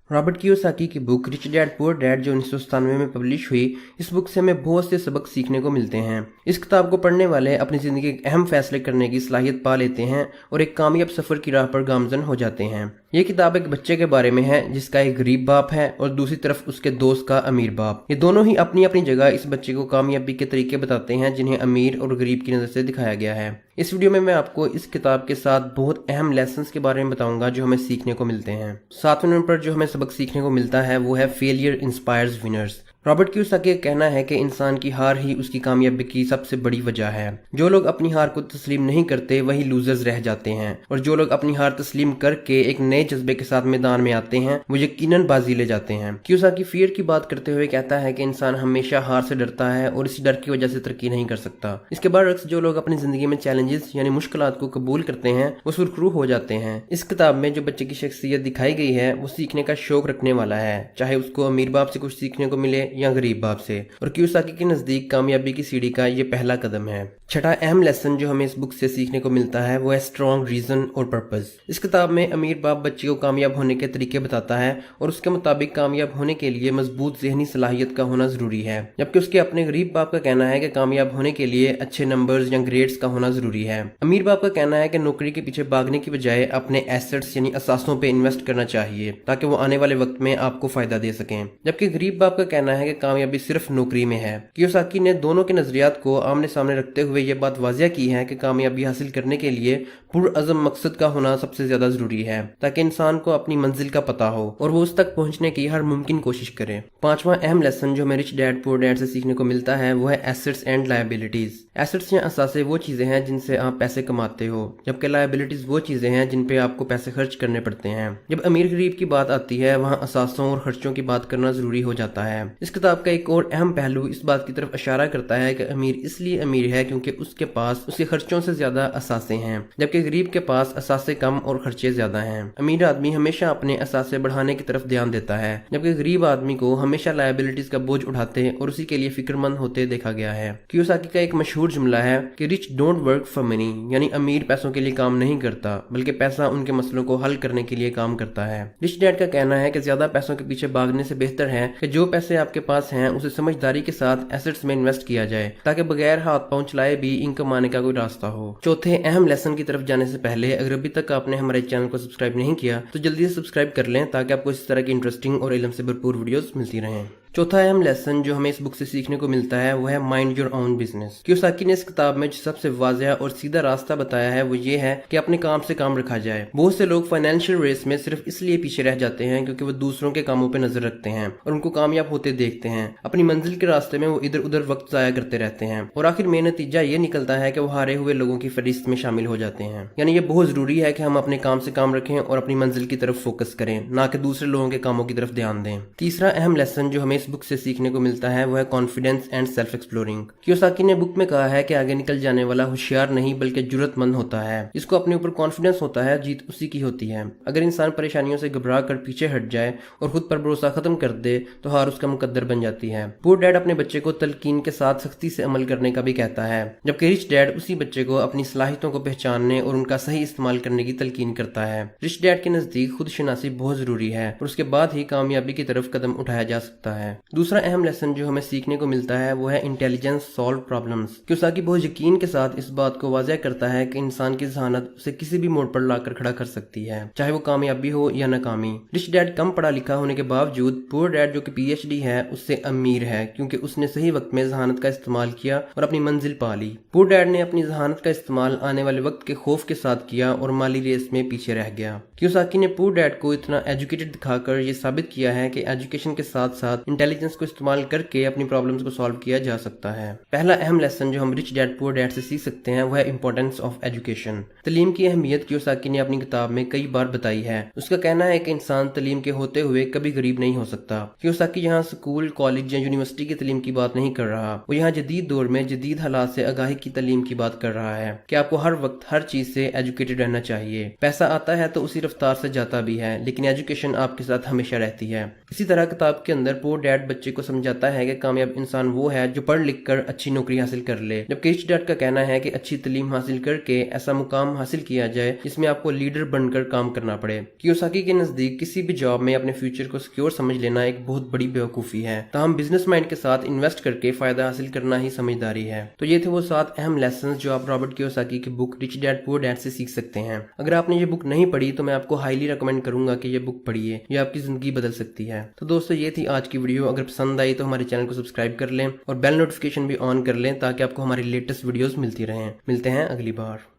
Robert Kiyosaki की book rich dad poor dad जो 1997 में पब्लिश हुई, इस बुक से हमें बहुत से सबक सीखने को मिलते हैं। इस किताब को पढ़ने वाले अपनी ज़िंदगी के अहम फैसले करने की सलाहियत पा लेते हैं और एक कामयाब सफ़र की राह पर गामजन हो जाते हैं। ये किताब एक बच्चे के बारे में है जिसका एक गरीब बाप है और दूसरी तरफ उसके दोस्त का अमीर बाप। ये दोनों ही अपनी अपनी जगह इस बच्चे को कामयाबी के तरीके बताते हैं जिन्हें अमीर और गरीब की नज़र से दिखाया गया है। इस वीडियो में मैं आपको इस किताब के साथ बहुत अहम लेसन्स के बारे में बताऊंगा जो हमें सीखने को मिलते हैं। 7वें नंबर पर जो हमें सबक सीखने को मिलता है वो है failure inspires winners. Robert Kiyosaki का कहना है कि इंसान की हार ही उसकी कामयाबी की सबसे बड़ी वजह है। जो लोग अपनी हार को तस्लीम नहीं करते वही लूजर्स रह जाते हैं और जो लोग अपनी हार तस्लीम करके एक नए जज्बे के साथ मैदान में आते हैं वो यकीनन बाजी ले जाते हैं। कियोसाकी फियर की बात करते हुए कहता है कि इंसान हमेशा हार से डरता है और इसी डर की वजह से तरक्की नहीं कर सकता। इसके बरअक्स जो लोग अपनी जिंदगी में चैलेंजेस यानी मुश्किलात को कबूल करते हैं वो सुरखरू हो जाते हैं। इस किताब में जो बच्चे की शख्सियत दिखाई गई है वो सीखने का शौक रखने वाला है, चाहे उसको अमीर बाप से कुछ सीखने को मिले या गरीब बाप से। और कियोसाकी के नजदीक कामयाबी की सीढ़ी का ये पहला कदम है। छठा अहम लेसन जो हमें इस बुक से सीखने को मिलता है वो है स्ट्रॉन्ग रीजन और पर्पस। इस किताब में अमीर बाप बच्चे को कामयाब होने के तरीके बताता है और उसके मुताबिक कामयाब होने के लिए मजबूत ज़हनी सलाहियत का होना जरूरी है, जबकि उसके अपने गरीब बाप का कहना है कि कामयाब होने के लिए अच्छे नंबर्स या ग्रेड्स का होना जरूरी है। अमीर बाप का कहना है कि नौकरी के पीछे भागने की बजाय अपने एसेट्स यानी असासों पे इन्वेस्ट करना चाहिए ताकि वो आने वाले वक्त में आपको फायदा दे सकें, जबकि गरीब बाप का कहना है कि कामयाबी सिर्फ नौकरी में है। कियोसाकी ने दोनों के नजरियात को आमने सामने रखते हुए ये बात वाजिया की है कि कामयाबी हासिल करने के लिए पुरअज़म मकसद का होना सबसे ज्यादा जरूरी है ताकि इंसान को अपनी मंजिल का पता हो और वो उस तक पहुंचने की हर मुमकिन कोशिश करे। 5वां अहम लेसन जो हमें रिच डैड पुअर डैड से सीखने को मिलता है वो है एसेट्स एंड लायबिलिटीज। एसेट्स या असासे वो चीजें हैं जिनसे आप पैसे कमाते हो, जबकि लायबिलिटीज वो चीजें हैं जिन पे आपको पैसे खर्च करने पड़ते हैं। जब अमीर गरीब की बात आती है वहाँ असासों और खर्चों की बात करना जरूरी हो जाता है। इस किताब का एक और अहम पहलू इस बात की तरफ इशारा करता है कि अमीर इसलिए अमीर है क्योंकि उसके पास उसके खर्चों से ज्यादा असासे हैं, जबकि गरीब के पास असासे कम और खर्चे ज्यादा हैं। अमीर आदमी हमेशा अपने असासे बढ़ाने की तरफ ध्यान देता है, जबकि गरीब आदमी को हमेशा लायबिलिटीज का बोझ उठाते और उसी के लिए फिक्रमंद होते देखा गया है। कियोसाकी का एक मशहूर जुमला है कि rich don't work for money, यानी अमीर पैसों के लिए काम नहीं करता बल्कि पैसा उनके मसलों को हल करने के लिए काम करता है। रिच डैड का कहना है कि ज्यादा पैसों के पीछे भागने से बेहतर है कि जो पैसे आपके पास हैं उसे समझदारी के साथ एसेट्स में इन्वेस्ट किया जाए ताकि बगैर हाथ पांव चलाए भी इनकम आने का कोई रास्ता हो। चौथे अहम लेसन की तरफ जाने से पहले अगर अभी तक आपने हमारे चैनल को सब्सक्राइब नहीं किया तो जल्दी से सब्सक्राइब कर लें ताकि आपको इस तरह की इंटरेस्टिंग और इल्म से भरपूर वीडियोस मिलती रहें। चौथा अहम लेसन जो हमें इस बुक से सीखने को मिलता है वो है mind your own business. Kiyosaki ने इस किताब में जो सबसे वाज़ेह और सीधा रास्ता बताया है वो ये है कि अपने काम से काम रखा जाए। बहुत से लोग फाइनेंशियल रेस में सिर्फ इसलिए पीछे रह जाते हैं क्योंकि वो दूसरों के कामों पे नजर रखते हैं और उनको कामयाब होते देखते हैं। अपनी मंजिल के रास्ते में वो इधर उधर वक्त जाया करते रहते हैं और आखिर में नतीजा ये निकलता है कि वो हारे हुए लोगों की फहरिस्त में शामिल हो जाते हैं। यानी ये बहुत जरूरी है कि हम अपने काम से काम रखें और अपनी मंजिल की तरफ फोकस करें, ना कि दूसरे लोगों के कामों की तरफ ध्यान दें। तीसरा अहम लेसन जो हमें इस बुक से सीखने को मिलता है वो है confidence and self exploring. Kiyosaki ने बुक में कहा है कि आगे निकल जाने वाला होशियार नहीं बल्कि जुर्रतमंद होता है। इसको अपने ऊपर कॉन्फिडेंस होता है, जीत उसी की होती है। अगर इंसान परेशानियों से घबरा कर पीछे हट जाए और खुद पर भरोसा खत्म कर दे तो हार उसका मुकद्दर बन जाती है। पुअर डैड अपने बच्चे को तलकीन के साथ सख्ती से अमल करने का भी कहता है, जबकि रिच डैड उसी बच्चे को अपनी सलाहियतों को पहचानने और उनका सही इस्तेमाल करने की तलकीन करता है। रिच डैड के नजदीक खुद शनासी बहुत जरूरी है और उसके बाद ही कामयाबी की तरफ कदम उठाया जा सकता है। दूसरा अहम लेसन जो हमें सीखने को मिलता है वो है इंटेलिजेंस सॉल्व प्रॉब्लम्स। कियोसाकी बहुत यकीन के साथ इस बात को वाज़ेह करता है कि इंसान की ज़हानत उसे किसी भी मोड़ पर लाकर खड़ा कर सकती है, चाहे वो कामयाबी हो या नाकामी। रिच डैड कम पढ़ा लिखा होने के बावजूद पुअर डैड जो कि PhD है उससे अमीर है क्योंकि उसने सही वक्त में ज़हानत का इस्तेमाल किया और अपनी मंजिल पा ली। पुअर डैड ने अपनी ज़हानत का इस्तेमाल आने वाले वक्त के खौफ के साथ किया और माली रेस में पीछे रह गया। कियोसाकी ने पुअर डैड को इतना एजुकेटेड दिखाकर ये साबित किया है कि एजुकेशन के साथ साथ इंटेलिजेंस को इस्तेमाल करके अपनी प्रॉब्लम्स को सॉल्व किया जा सकता है। पहला अहम लेसन जो हम रिच डैड पुअर डैड से सीख सकते हैं वह है इंपॉर्टेंस ऑफ एजुकेशन। तालीम की अहमियत कियोसाकी ने अपनी किताब में कई बार बताई है। उसका कहना है कि इंसान तालीम के होते हुए कभी गरीब नहीं हो सकता। कियोसाकी यहाँ स्कूल, कॉलेज या यूनिवर्सिटी की तालीम की बात नहीं कर रहा, वो यहाँ जदीद दौर में जदीद हालात से आगाही की तालीम की बात कर रहा है कि आपको हर वक्त हर चीज से एजुकेटेड रहना चाहिए। पैसा आता है तो उसी रफ्तार से जाता भी है, लेकिन एजुकेशन आपके साथ हमेशा रहती है। इसी तरह किताब के अंदर पुअर डैड डैड बच्चे को समझाता है कि कामयाब इंसान वो है जो पढ़ लिख कर अच्छी नौकरी हासिल कर ले, जबकि रिच डैड का कहना है कि अच्छी तालीम हासिल करके ऐसा मुकाम हासिल किया जाए जिसमें आपको लीडर बनकर काम करना पड़े। कियोसाकी के नजदीक किसी भी जॉब में अपने फ्यूचर को सिक्योर समझ लेना एक बहुत बड़ी बेवकूफ़ी है, ताहम बिजनेस माइंड के साथ इन्वेस्ट करके फायदा हासिल करना ही समझदारी है। तो ये थे वो 7 अहम लेसन्स जो आप रॉबर्ट कियोसाकी की book rich dad poor dad से सीख सकते हैं। अगर आपने ये बुक नहीं पढ़ी तो मैं आपको हाईली रिकमेंड करूंगा कि ये बुक पढ़िए, ये आपकी जिंदगी बदल सकती है। तो दोस्तों ये थी आज की वीडियो। अगर पसंद आई तो हमारे चैनल को सब्सक्राइब कर लें और बेल नोटिफिकेशन भी ऑन कर लें ताकि आपको हमारी लेटेस्ट वीडियोस मिलती रहें। मिलते हैं अगली बार।